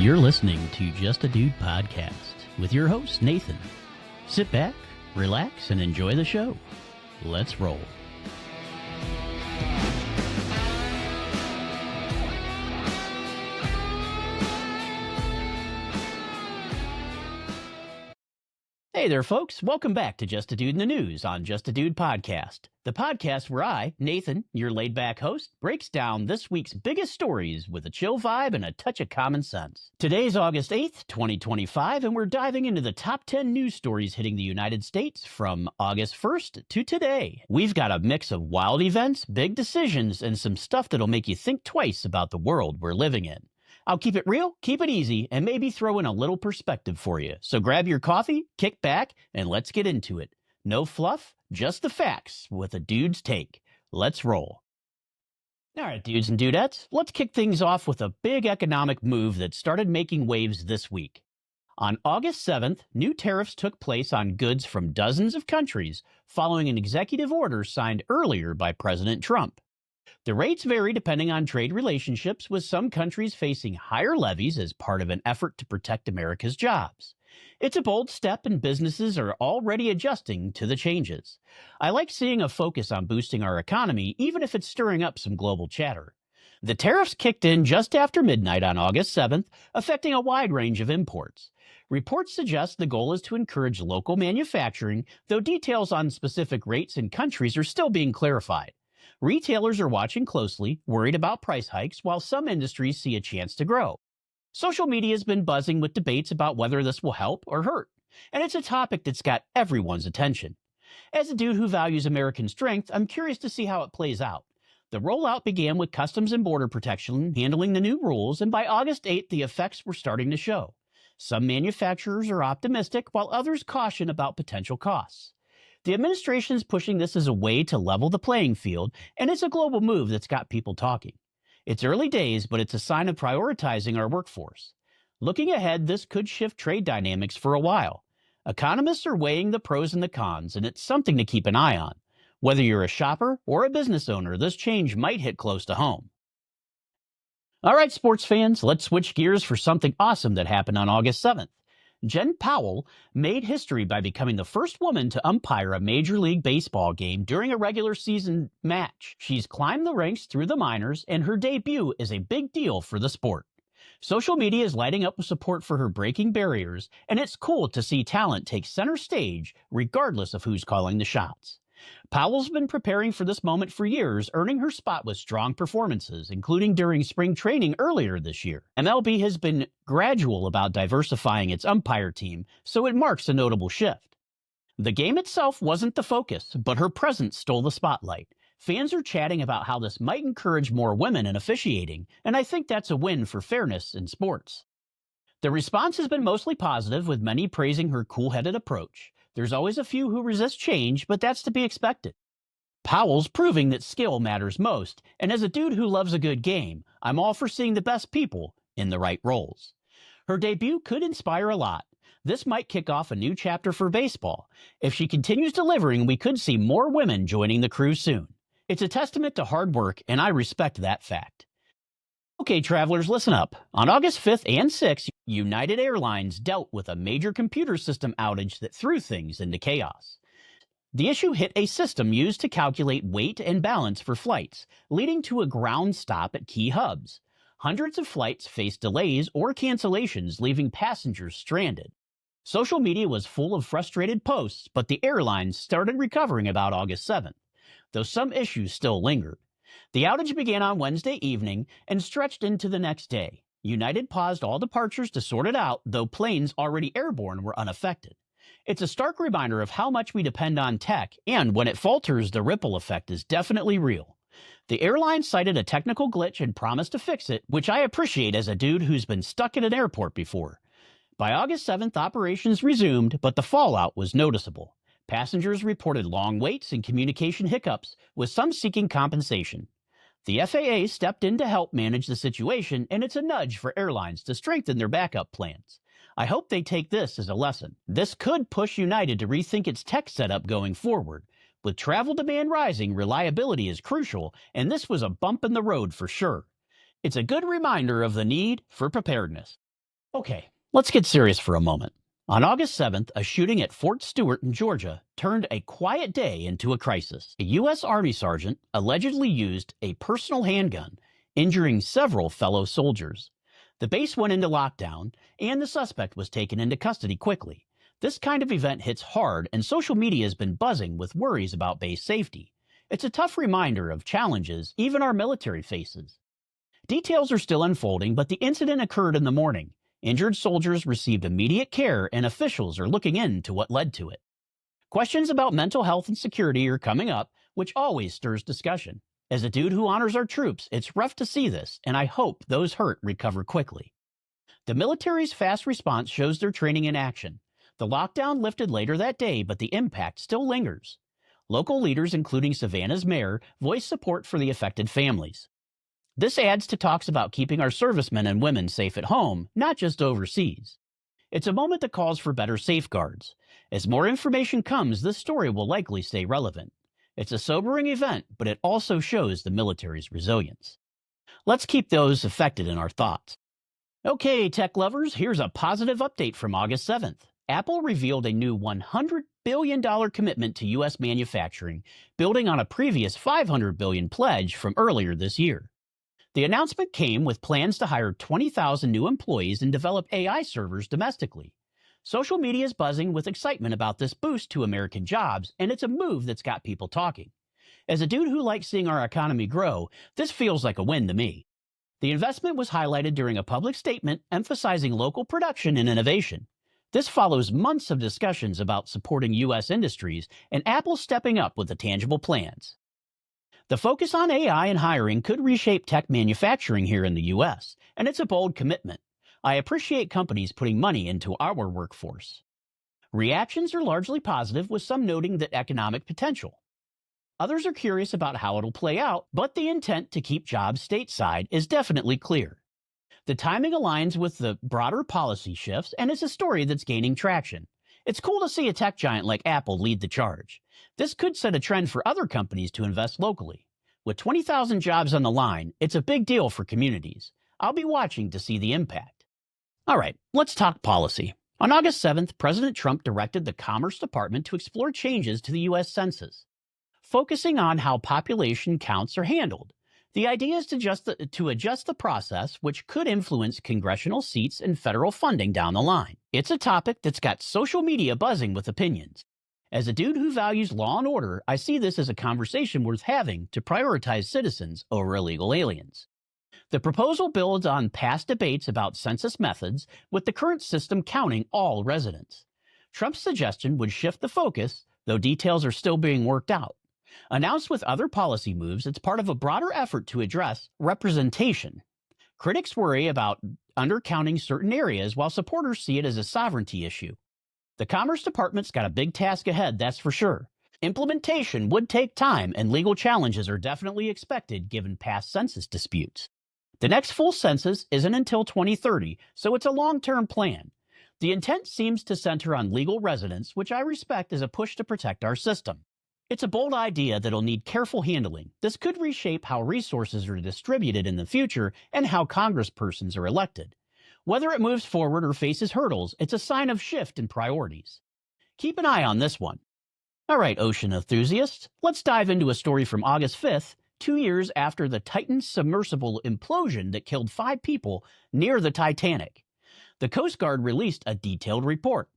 You're listening to Just a Dude podcast with your host, Nathan. Sit back, relax, and enjoy the show. Let's roll. Hey there, folks. Welcome back to Just a Dude in the News on Just a Dude podcast, the podcast where I, Nathan, your laid-back host, breaks down this week's biggest stories with a chill vibe and a touch of common sense. Today's August 8th, 2025, and we're diving into the top 10 news stories hitting the United States from August 1st to today. We've got a mix of wild events, big decisions, and some stuff that'll make you think twice about the world we're living in. I'll keep it real, keep it easy, and maybe throw in a little perspective for you. So grab your coffee, kick back, and let's get into it. No fluff, just the facts with a dude's take. Let's roll. All right, dudes and dudettes, let's kick things off with a big economic move that started making waves this week. On August 7th, new tariffs took place on goods from dozens of countries following an executive order signed earlier by President Trump. The rates vary depending on trade relationships, with some countries facing higher levies as part of an effort to protect America's jobs. It's a bold step, and businesses are already adjusting to the changes. I like seeing a focus on boosting our economy, even if it's stirring up some global chatter. The tariffs kicked in just after midnight on August 7th, affecting a wide range of imports. Reports suggest the goal is to encourage local manufacturing, though details on specific rates and countries are still being clarified. Retailers are watching closely, worried about price hikes, while some industries see a chance to grow. Social media has been buzzing with debates about whether this will help or hurt, and it's a topic that's got everyone's attention. As a dude who values American strength, I'm curious to see how it plays out. The rollout began with Customs and Border Protection handling the new rules, and by August 8th, the effects were starting to show. Some manufacturers are optimistic, while others caution about potential costs. The administration is pushing this as a way to level the playing field, and it's a global move that's got people talking. It's early days, but it's a sign of prioritizing our workforce. Looking ahead, this could shift trade dynamics for a while. Economists are weighing the pros and the cons, and it's something to keep an eye on. Whether you're a shopper or a business owner, this change might hit close to home. All right, sports fans, let's switch gears for something awesome that happened on August 7th. Jen Powell made history by becoming the first woman to umpire a Major League Baseball game during a regular season match. She's climbed the ranks through the minors, and her debut is a big deal for the sport. Social media is lighting up with support for her breaking barriers, and it's cool to see talent take center stage regardless of who's calling the shots. Powell's been preparing for this moment for years, earning her spot with strong performances, including during spring training earlier this year. MLB has been gradual about diversifying its umpire team, so it marks a notable shift. The game itself wasn't the focus, but her presence stole the spotlight. Fans are chatting about how this might encourage more women in officiating, and I think that's a win for fairness in sports. The response has been mostly positive, with many praising her cool-headed approach. There's always a few who resist change, but that's to be expected. Powell's proving that skill matters most, and as a dude who loves a good game, I'm all for seeing the best people in the right roles. Her debut could inspire a lot. This might kick off a new chapter for baseball. If she continues delivering, we could see more women joining the crew soon. It's a testament to hard work, and I respect that fact. Okay, travelers, listen up. On August 5th and 6th, United Airlines dealt with a major computer system outage that threw things into chaos. The issue hit a system used to calculate weight and balance for flights, leading to a ground stop at key hubs. Hundreds of flights faced delays or cancellations, leaving passengers stranded. Social media was full of frustrated posts, but the airlines started recovering about August 7th, though some issues still lingered. The outage began on Wednesday evening and stretched into the next day. United paused all departures to sort it out, though planes already airborne were unaffected. It's a stark reminder of how much we depend on tech, and when it falters, the ripple effect is definitely real. The airline cited a technical glitch and promised to fix it, which I appreciate as a dude who's been stuck at an airport before. By August 7th, operations resumed, but the fallout was noticeable. Passengers reported long waits and communication hiccups, with some seeking compensation. The FAA stepped in to help manage the situation, and it's a nudge for airlines to strengthen their backup plans. I hope they take this as a lesson. This could push United to rethink its tech setup going forward. With travel demand rising, reliability is crucial, and this was a bump in the road for sure. It's a good reminder of the need for preparedness. Okay, let's get serious for a moment. On August 7th, a shooting at Fort Stewart in Georgia turned a quiet day into a crisis. A U.S. Army sergeant allegedly used a personal handgun, injuring several fellow soldiers. The base went into lockdown, and the suspect was taken into custody quickly. This kind of event hits hard, and social media has been buzzing with worries about base safety. It's a tough reminder of challenges even our military faces. Details are still unfolding, but the incident occurred in the morning. Injured soldiers received immediate care, and officials are looking into what led to it. Questions about mental health and security are coming up, which always stirs discussion. As a dude who honors our troops, it's rough to see this, and I hope those hurt recover quickly. The military's fast response shows their training in action. The lockdown lifted later that day, but the impact still lingers. Local leaders, including Savannah's mayor, voiced support for the affected families. This adds to talks about keeping our servicemen and women safe at home, not just overseas. It's a moment that calls for better safeguards. As more information comes, this story will likely stay relevant. It's a sobering event, but it also shows the military's resilience. Let's keep those affected in our thoughts. Okay, tech lovers, here's a positive update from August 7th. Apple revealed a new $100 billion commitment to U.S. manufacturing, building on a previous $500 billion pledge from earlier this year. The announcement came with plans to hire 20,000 new employees and develop AI servers domestically. Social media is buzzing with excitement about this boost to American jobs, and it's a move that's got people talking. As a dude who likes seeing our economy grow, this feels like a win to me. The investment was highlighted during a public statement emphasizing local production and innovation. This follows months of discussions about supporting U.S. industries and Apple stepping up with the tangible plans. The focus on AI and hiring could reshape tech manufacturing here in the U.S., and it's a bold commitment. I appreciate companies putting money into our workforce. Reactions are largely positive, with some noting the economic potential. Others are curious about how it'll play out, but the intent to keep jobs stateside is definitely clear. The timing aligns with the broader policy shifts, and it's a story that's gaining traction. It's cool to see a tech giant like Apple lead the charge. This could set a trend for other companies to invest locally. With 20,000 jobs on the line, it's a big deal for communities. I'll be watching to see the impact. All right, let's talk policy. On August 7th, President Trump directed the Commerce Department to explore changes to the U.S. Census, focusing on how population counts are handled. The idea is to adjust the process, which could influence congressional seats and federal funding down the line. It's a topic that's got social media buzzing with opinions. As a dude who values law and order, I see this as a conversation worth having to prioritize citizens over illegal aliens. The proposal builds on past debates about census methods, with the current system counting all residents. Trump's suggestion would shift the focus, though details are still being worked out. Announced with other policy moves, it's part of a broader effort to address representation. Critics worry about undercounting certain areas, while supporters see it as a sovereignty issue. The Commerce Department's got a big task ahead, that's for sure. Implementation would take time, and legal challenges are definitely expected given past census disputes. The next full census isn't until 2030, so it's a long-term plan. The intent seems to center on legal residents, which I respect as a push to protect our system. It's a bold idea that'll need careful handling. This could reshape how resources are distributed in the future and how congresspersons are elected. Whether it moves forward or faces hurdles, it's a sign of shift in priorities. Keep an eye on this one. All right, ocean enthusiasts, let's dive into a story from August 5th, 2 years after the Titan submersible implosion that killed 5 people near the Titanic. The Coast Guard released a detailed report.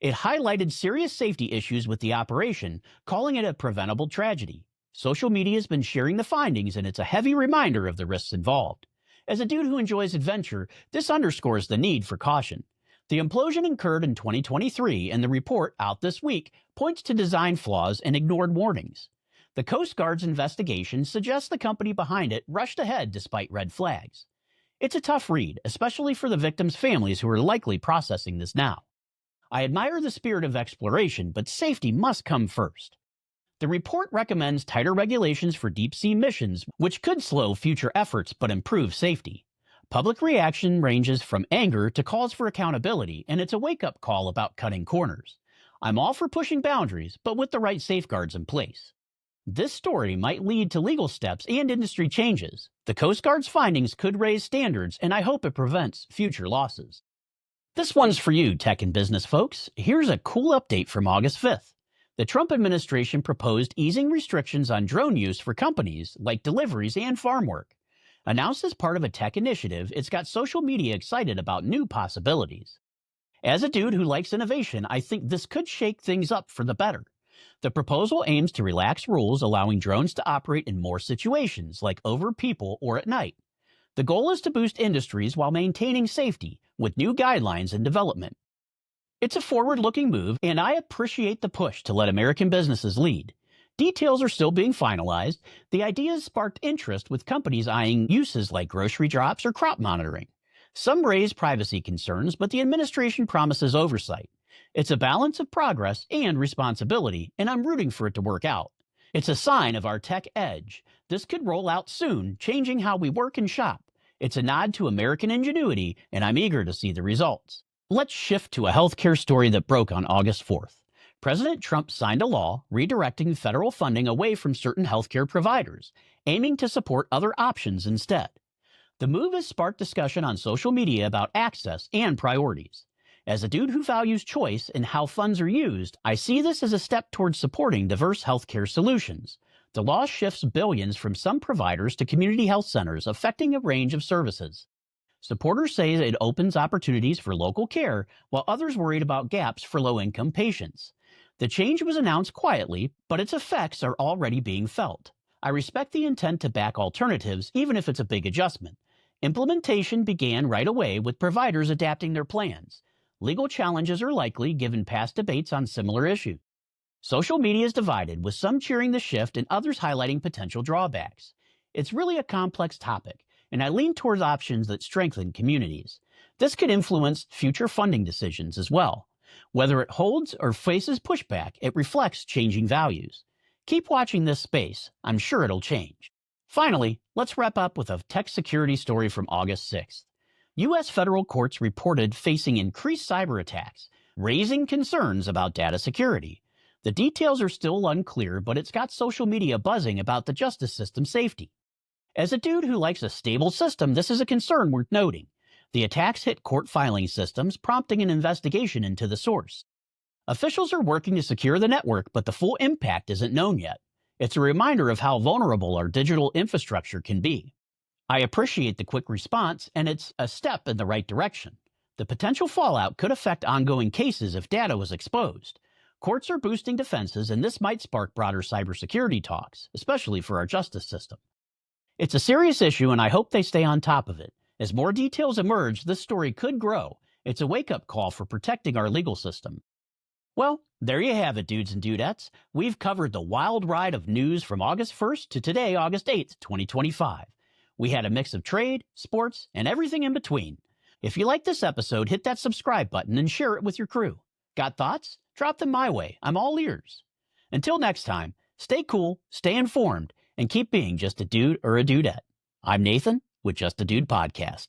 It highlighted serious safety issues with the operation, calling it a preventable tragedy. Social media has been sharing the findings, and it's a heavy reminder of the risks involved. As a dude who enjoys adventure, this underscores the need for caution. The implosion occurred in 2023, and the report, out this week, points to design flaws and ignored warnings. The Coast Guard's investigation suggests the company behind it rushed ahead despite red flags. It's a tough read, especially for the victims' families who are likely processing this now. I admire the spirit of exploration, but safety must come first. The report recommends tighter regulations for deep-sea missions, which could slow future efforts but improve safety. Public reaction ranges from anger to calls for accountability, and it's a wake-up call about cutting corners. I'm all for pushing boundaries, but with the right safeguards in place. This story might lead to legal steps and industry changes. The Coast Guard's findings could raise standards, and I hope it prevents future losses. This one's for you, tech and business folks. Here's a cool update from August 5th. The Trump administration proposed easing restrictions on drone use for companies like deliveries and farm work. Announced as part of a tech initiative, it's got social media excited about new possibilities. As a dude who likes innovation, I think this could shake things up for the better. The proposal aims to relax rules allowing drones to operate in more situations, like over people or at night. The goal is to boost industries while maintaining safety, with new guidelines in development. It's a forward-looking move, and I appreciate the push to let American businesses lead. Details are still being finalized. The ideas sparked interest with companies eyeing uses like grocery drops or crop monitoring. Some raise privacy concerns, but the administration promises oversight. It's a balance of progress and responsibility, and I'm rooting for it to work out. It's a sign of our tech edge. This could roll out soon, changing how we work and shop. It's a nod to American ingenuity, and I'm eager to see the results. Let's shift to a healthcare story that broke on August 4th. President Trump signed a law redirecting federal funding away from certain healthcare providers, aiming to support other options instead. The move has sparked discussion on social media about access and priorities. As a dude who values choice in how funds are used, I see this as a step towards supporting diverse healthcare solutions. The law shifts billions from some providers to community health centers, affecting a range of services. Supporters say it opens opportunities for local care, while others worried about gaps for low-income patients. The change was announced quietly, but its effects are already being felt. I respect the intent to back alternatives, even if it's a big adjustment. Implementation began right away with providers adapting their plans. Legal challenges are likely given past debates on similar issues. Social media is divided, with some cheering the shift and others highlighting potential drawbacks. It's really a complex topic, and I lean towards options that strengthen communities. This could influence future funding decisions as well. Whether it holds or faces pushback, it reflects changing values. Keep watching this space. I'm sure it'll change. Finally, let's wrap up with a tech security story from August 6th. U.S. federal courts reported facing increased cyber attacks, raising concerns about data security. The details are still unclear, but it's got social media buzzing about the justice system's safety. As a dude who likes a stable system, this is a concern worth noting. The attacks hit court filing systems, prompting an investigation into the source. Officials are working to secure the network, but the full impact isn't known yet. It's a reminder of how vulnerable our digital infrastructure can be. I appreciate the quick response, and it's a step in the right direction. The potential fallout could affect ongoing cases if data was exposed. Courts are boosting defenses, and this might spark broader cybersecurity talks, especially for our justice system. It's a serious issue, and I hope they stay on top of it. As more details emerge, this story could grow. It's a wake-up call for protecting our legal system. Well, there you have it, dudes and dudettes. We've covered the wild ride of news from August 1st to today, August 8th, 2025. We had a mix of trade, sports, and everything in between. If you like this episode, hit that subscribe button and share it with your crew. Got thoughts? Drop them my way. I'm all ears. Until next time, stay cool, stay informed, and keep being just a dude or a dudette. I'm Nathan with Just a Dude Podcast.